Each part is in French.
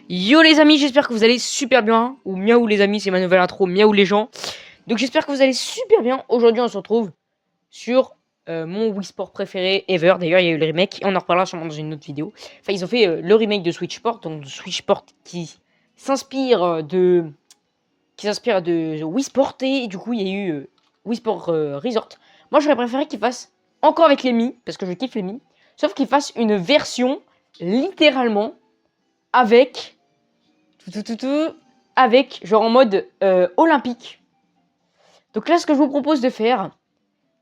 Yo les amis, j'espère que vous allez super bien. Ou miaou les amis, c'est ma nouvelle intro, miaou les gens. Donc j'espère que vous allez super bien. Aujourd'hui on se retrouve sur mon Wii Sport préféré ever. D'ailleurs il y a eu le remake et on en reparlera sûrement dans une autre vidéo. Enfin ils ont fait le remake de Switch Sport. Donc Switch Sport qui s'inspire de Wii Sport. Et du coup il y a eu Wii Sport Resort. Moi j'aurais préféré qu'ils fassent encore avec les Mi, parce que je kiffe les Mi. Sauf qu'ils fassent une version littéralement avec avec genre en mode olympique. Donc là ce que je vous propose de faire,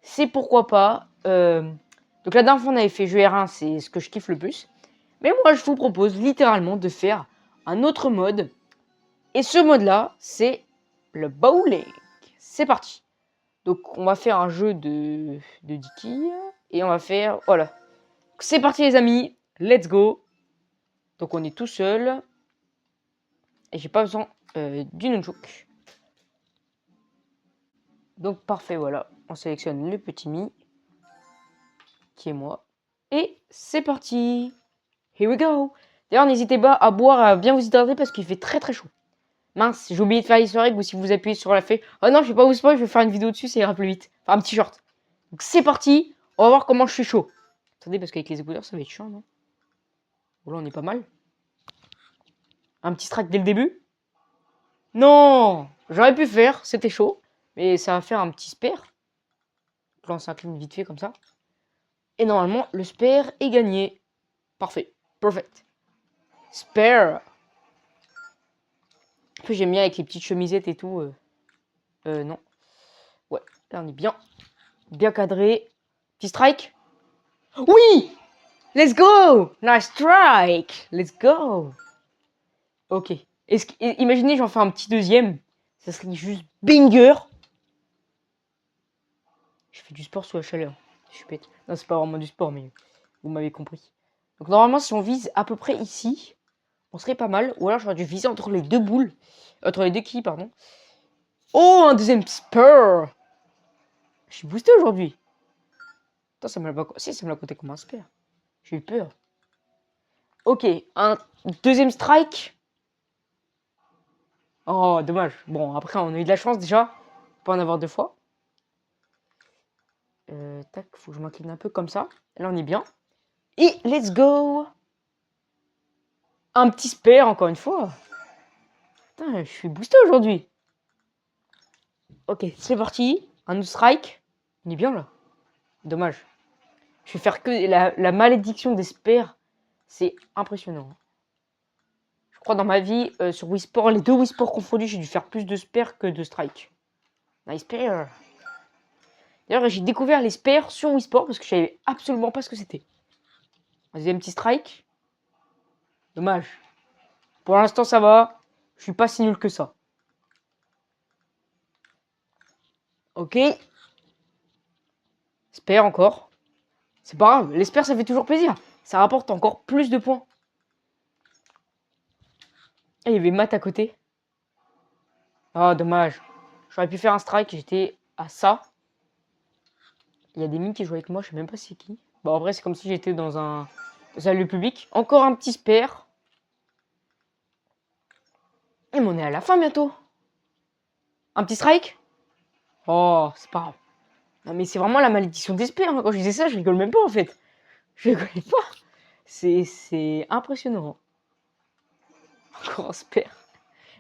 c'est pourquoi pas donc la dernière fois on avait fait jeu R1, c'est ce que je kiffe le plus, mais moi je vous propose littéralement de faire un autre mode, et ce mode là c'est le bowling. C'est parti. Donc on va faire un jeu de Dicky et on va faire voilà. C'est parti les amis, let's go. Donc on est tout seul et j'ai pas besoin d'une nunchuk. Donc parfait, voilà. On sélectionne le petit Mi, qui est moi. Et c'est parti. Here we go. D'ailleurs, n'hésitez pas à boire, à bien vous hydrater parce qu'il fait très très chaud. Mince, j'ai oublié de faire l'historique, ou si vous appuyez sur la fée. Oh non, je vais pas vous spoiler, je vais faire une vidéo dessus, ça ira plus vite. Enfin, un petit short. Donc c'est parti. On va voir comment je suis chaud. Attendez, parce qu'avec les écouteurs, ça va être chiant, non? Oh là, on est pas mal. Un petit strike dès le début. Non, j'aurais pu faire, c'était chaud. Mais ça va faire un petit spare. Donc là, on s'incline vite fait comme ça. Et normalement, le spare est gagné. Parfait. Perfect. Spare. En plus, j'aime bien avec les petites chemisettes et tout. Non. Ouais, là, on est bien. Bien cadré. Petit strike. Oui! Let's go! Nice strike! Let's go! Ok. Imaginez, j'en fais un petit deuxième. Ça serait juste banger. Je fais du sport sous la chaleur. Je suis bête. Non, c'est pas vraiment du sport, mais vous m'avez compris. Donc, normalement, si on vise à peu près ici, on serait pas mal. Ou alors, j'aurais dû viser entre les deux boules. Entre les deux quilles, pardon. Oh, un deuxième spur. Je suis boosté aujourd'hui. Attends, ça me l'a pas... Si, ça me l'a coûté comme un spare. J'ai eu peur. Ok, un deuxième strike. Oh, dommage. Bon, après, on a eu de la chance déjà. Pas en avoir deux fois. Tac, faut que je m'incline un peu comme ça. Là, on est bien. Et let's go. Un petit spare, encore une fois. Putain, je suis boosté aujourd'hui. Ok, c'est parti. Un autre strike. On est bien là. Dommage. Je vais faire que la malédiction des spares. C'est impressionnant. Je crois dans ma vie, sur Wii Sport, les deux Wii Sport confondus, j'ai dû faire plus de spares que de strike. Nice spare. D'ailleurs, j'ai découvert les spares sur Wii Sport parce que je savais absolument pas ce que c'était. Un deuxième petit strike. Dommage. Pour l'instant, ça va. Je suis pas si nul que ça. Ok. Spare encore. C'est pas grave. Les spares, ça fait toujours plaisir. Ça rapporte encore plus de points. Ah, il y avait Matt à côté. Ah, dommage. J'aurais pu faire un strike, j'étais à ça. Il y a des mines qui jouent avec moi, je sais même pas c'est qui. Bon, en vrai, c'est comme si j'étais dans un lieu public. Encore un petit spare. Et on est à la fin bientôt. Un petit strike. Oh, c'est pas grave. Non, mais c'est vraiment la malédiction des spares. Hein. Quand je disais ça, je rigole même pas en fait. Je rigolais pas. C'est impressionnant. Encore un spare.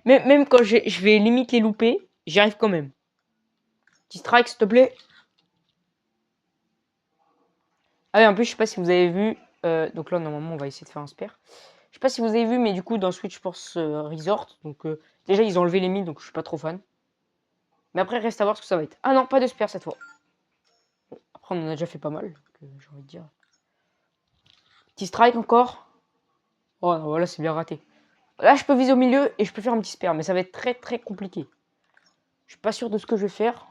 Même quand je vais limite les louper, j'y arrive quand même. Petit strike, s'il te plaît. Ah oui, en plus, je sais pas si vous avez vu. Donc là, normalement, on va essayer de faire un spare. Je sais pas si vous avez vu, mais du coup, dans Switch Sports Resort, donc déjà, ils ont enlevé les mines, donc je suis pas trop fan. Mais après, reste à voir ce que ça va être. Ah non, pas de spare cette fois. Bon, après, on en a déjà fait pas mal, j'ai envie de dire. Petit strike encore. Oh non, voilà, c'est bien raté. Là, je peux viser au milieu et je peux faire un petit spare, mais ça va être très très compliqué. Je suis pas sûr de ce que je vais faire.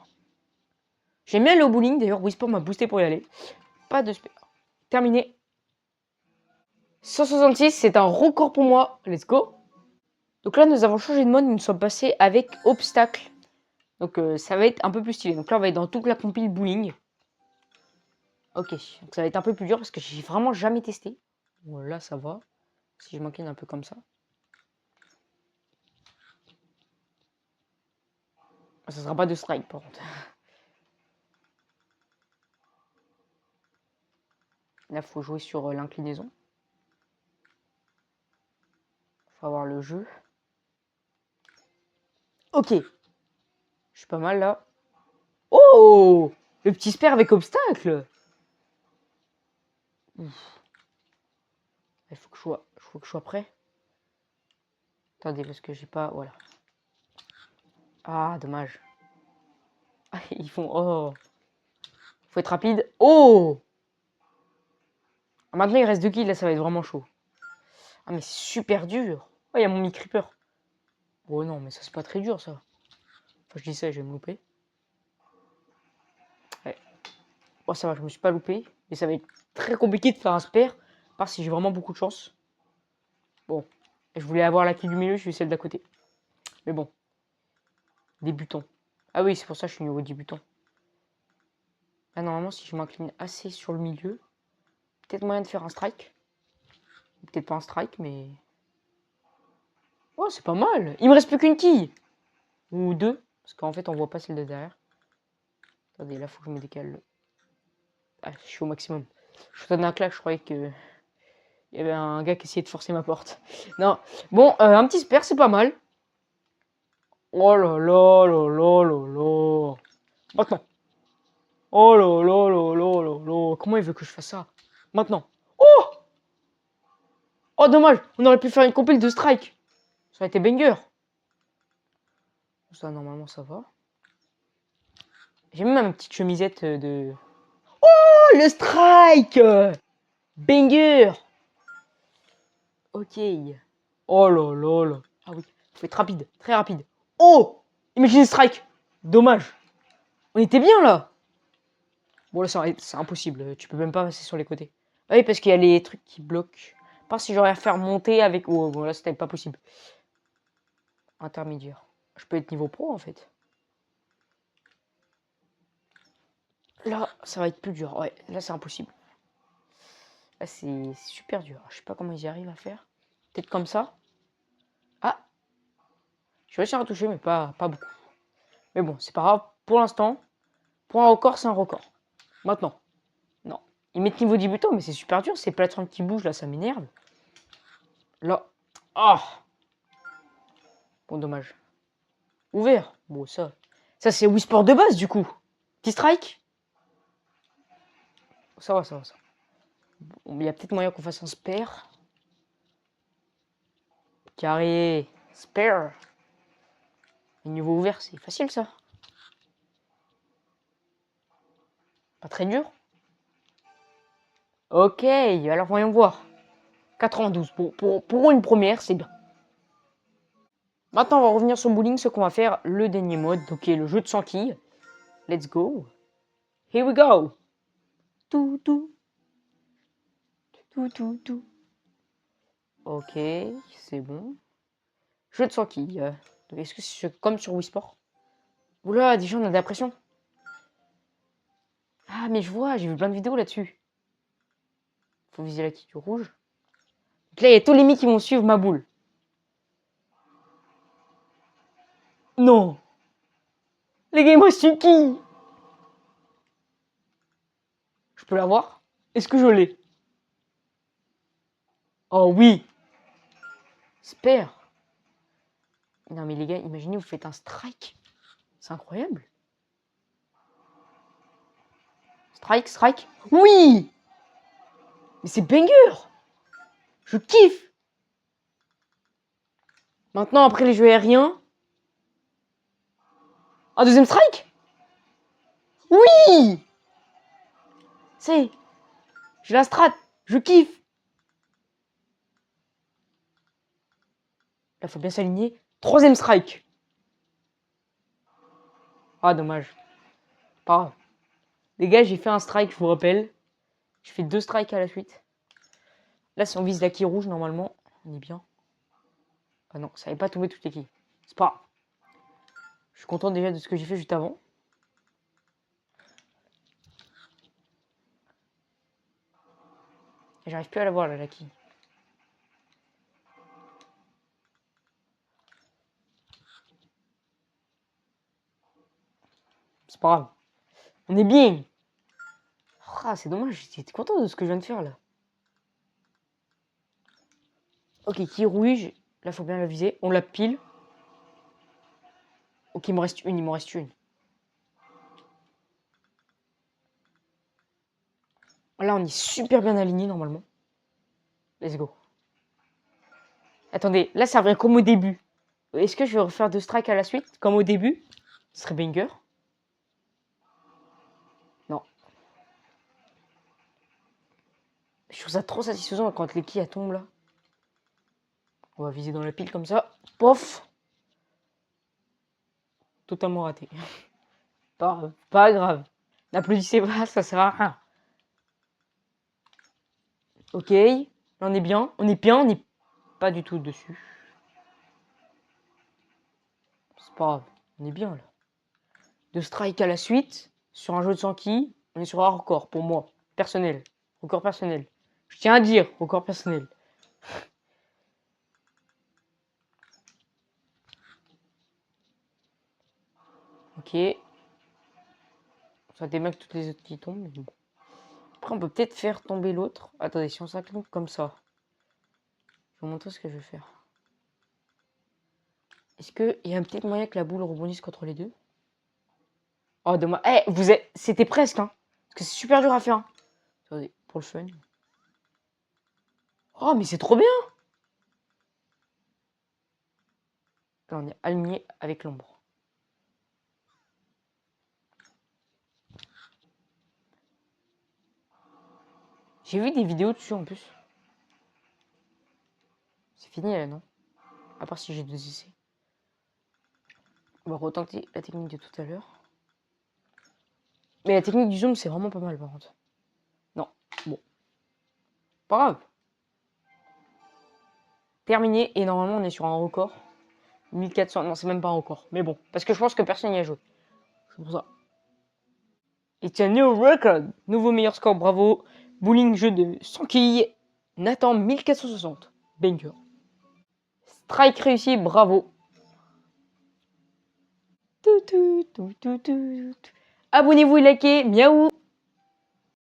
J'aime bien aller au bowling, d'ailleurs, Wii Sport m'a boosté pour y aller. Pas de spare. Terminé. 166, c'est un record pour moi. Let's go. Donc là, nous avons changé de mode, nous sommes passés avec obstacle. Donc ça va être un peu plus stylé. Donc là, on va être dans toute la compile bowling. Ok, donc ça va être un peu plus dur parce que j'ai vraiment jamais testé. Bon, là, ça va. Si je m'incline un peu comme ça. Ça sera pas de strike, par contre. Là, faut jouer sur l'inclinaison. Faut avoir le jeu. Ok. Je suis pas mal, là. Oh! Le petit spare avec obstacle! Ouf. Il faut que je sois prêt. Attendez, parce que j'ai pas... Voilà. Ah, dommage. Ah, ils font... Oh! Faut être rapide. Oh! Maintenant, il reste 2 kills, là, ça va être vraiment chaud. Ah, mais c'est super dur. Oh, il y a mon mi-creeper. Oh non, mais ça, c'est pas très dur, ça. Enfin, je dis ça, je vais me louper. Ouais. Oh, ça va, je me suis pas loupé. Mais ça va être très compliqué de faire un spare. À part si j'ai vraiment beaucoup de chance. Bon. Je voulais avoir la kill du milieu, je suis celle d'à côté. Mais bon. Débutant. Ah oui, c'est pour ça que je suis niveau débutant. Ah, normalement, si je m'incline assez sur le milieu, peut-être moyen de faire un strike. Peut-être pas un strike, mais... Oh, c'est pas mal. Il me reste plus qu'une quille. Ou 2. Parce qu'en fait, on voit pas celle de derrière. Attendez, là, faut que je me décale. Ah, je suis au maximum. Je te donne un claque, je croyais que... Il y avait un gars qui essayait de forcer ma porte. Non. Bon, un petit spare, c'est pas mal. Oh là là là là là là. Maintenant. Oh là là là là là là. Comment il veut que je fasse ça? Maintenant. Oh! Oh, dommage. On aurait pu faire une compile de strike. Ça aurait été banger. Ça, normalement, ça va. J'ai même ma petite chemisette de... Oh, le strike! Banger! Ok. Oh là là là. Ah oui, faut être rapide, très rapide. Oh! Imagine strike! Dommage. On était bien là! Bon là c'est impossible, tu peux même pas passer sur les côtés. Ah oui, parce qu'il y a les trucs qui bloquent. Pas si j'aurais à faire monter avec... Oh, bon là c'était pas possible. Intermédiaire. Je peux être niveau pro en fait. Là, ça va être plus dur. Ouais, là c'est impossible. Là c'est super dur. Je sais pas comment ils y arrivent à faire. Peut-être comme ça. Ah! Je vais réussi à toucher, mais pas beaucoup. Mais bon, c'est pas grave. Pour l'instant, pour un record, c'est un record. Maintenant. Non. Ils mettent niveau débutant, mais c'est super dur. Ces plateformes qui bougent, là, ça m'énerve. Là. Ah! Bon, dommage. Ouvert. Bon, ça. Ça, c'est Wii Sport de base, du coup. Petit strike. Ça va, ça va, ça va. Bon, il y a peut-être moyen qu'on fasse un spare. Carré. Spare. Et niveau ouvert, c'est facile, ça. Pas très dur. Ok, alors voyons voir. 92. Bon, pour une première, c'est bien. Maintenant, on va revenir sur bowling, ce qu'on va faire, le dernier mode, donc qui est le jeu de 100 quilles. Let's go. Here we go. Tout, tout. Tout, tout, tout. Ok, c'est bon. Jeu de 100 quilles. Est-ce que c'est comme sur Wii Sport? Oula, déjà on a de la pression. Ah, mais je vois, j'ai vu plein de vidéos là-dessus. Faut viser la quille du rouge. Donc là, il y a tous les mis qui vont suivre ma boule. Non. Les gars, moi, je suis qui? Je peux l'avoir? Est-ce que je l'ai? Oh oui. Spare. Non, mais les gars, imaginez, vous faites un strike. C'est incroyable. Strike, strike. Oui. Mais c'est banger. Je kiffe. Maintenant, après les jeux aériens. Un deuxième strike? Oui. C'est. J'ai la strat. Je kiffe. Là, faut bien s'aligner. Troisième strike. Ah, dommage. Pas grave. Les gars, j'ai fait un strike, je vous rappelle. Je fais 2 strikes à la suite. Là, si on vise la quille rouge, normalement, on est bien. Ah non, ça n'avait pas tombé toutes les quilles. C'est pas grave. Je suis content déjà de ce que j'ai fait juste avant. J'arrive plus à la voir, là, la quille. C'est pas grave. On est bien. Ah, c'est dommage, j'étais content de ce que je viens de faire là. Ok, qui rouge. Là, faut bien la viser. On la pile. Ok, il me reste une, il m'en reste une. Là, on est super bien aligné normalement. Let's go. Attendez, là, ça revient comme au début. Est-ce que je vais refaire 2 strikes à la suite, comme au début? Ce serait banger. Non. Je trouve ça trop satisfaisant quand les quilles tombent là. On va viser dans la pile comme ça. Pof. Totalement raté. Pas grave. N'applaudissez pas, ça sert à rien. Ok. Là, on est bien. On est bien, on n'est pas du tout dessus. C'est pas grave. On est bien là. 2 strikes à la suite. Sur un jeu de 100 quilles. On est sur un record pour moi. Personnel. Record personnel. Je tiens à dire, record personnel. Ok. Ça démarque toutes les autres qui tombent. Bon. Après, on peut peut-être faire tomber l'autre. Attendez, si on s'incline comme ça. Je vais vous montrer ce que je vais faire. Est-ce qu'il y a un petit moyen que la boule rebondisse contre les deux? Oh, dommage. Eh, vous êtes... C'était presque, hein. Parce que c'est super dur à faire. Hein. Attendez, pour le fun. Oh, mais c'est trop bien! Là, on est aligné avec l'ombre. J'ai vu des vidéos dessus en plus. C'est fini là, non? À part si j'ai 2 essais. On va retenter la technique de tout à l'heure. Mais la technique du zoom, c'est vraiment pas mal par contre. Non, bon. Pas grave. Terminé, et normalement on est sur un record. 1400, non c'est même pas un record. Mais bon, parce que je pense que personne n'y a joué. C'est pour ça. It's a new record. Nouveau meilleur score, bravo. Bowling jeu de 100 quilles. Nathan 1460. Banger. Strike réussi, bravo. Abonnez-vous et likez, miaou.